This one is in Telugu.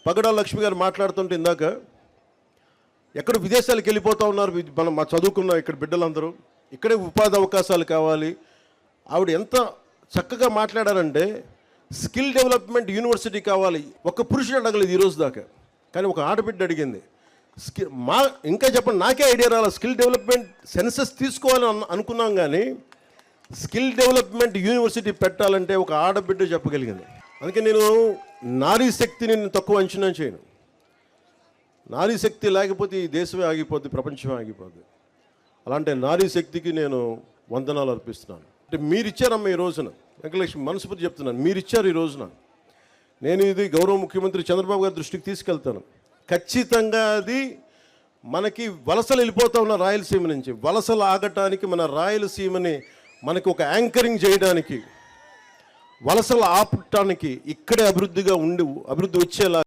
పగడాల లక్ష్మి గారు మాట్లాడుతుంటే ఇందాక ఎక్కడ విదేశాలకు వెళ్ళిపోతూ ఉన్నారు మనం మా చదువుకున్న ఇక్కడ బిడ్డలందరూ, ఇక్కడే ఉపాధి అవకాశాలు కావాలి. ఆవిడ ఎంత చక్కగా మాట్లాడారంటే స్కిల్ డెవలప్మెంట్ యూనివర్సిటీ కావాలి. ఒక పురుషుడు అడగలేదు ఈరోజు దాకా, కానీ ఒక ఆడబిడ్డ అడిగింది. ఇంకా చెప్పండి, నాకే ఐడియా రాలేదు. స్కిల్ డెవలప్మెంట్ సెన్సెస్ తీసుకోవాలని అనుకున్నాం, కానీ స్కిల్ డెవలప్మెంట్ యూనివర్సిటీ పెట్టాలంటే ఒక ఆడబిడ్డ చెప్పగలిగింది. అందుకే నేను నారీ శక్తిని తక్కువ అంచనా చేయను. నారీ శక్తి లేకపోతే ఈ దేశమే ఆగిపోద్ది, ప్రపంచమే ఆగిపోద్ది. అలాంటి నారీ శక్తికి నేను వందనాలు అర్పిస్తున్నాను. అంటే మీరిచ్చారమ్మ ఈ రోజున, వెంకటలక్ష్మి మనస్ఫూర్తి చెప్తున్నాను, మీరిచ్చారు ఈ రోజున. నేను ఇది గౌరవ ముఖ్యమంత్రి చంద్రబాబు గారి దృష్టికి తీసుకెళ్తాను. ఖచ్చితంగా అది మనకి వలసలు వెళ్ళిపోతూ ఉన్న రాయలసీమ నుంచి వలసలు ఆగటానికి, మన రాయలసీమని మనకి ఒక యాంకరింగ్ చేయడానికి, వలసలు ఆపటానికి, ఇక్కడే అభివృద్ధి వచ్చేలా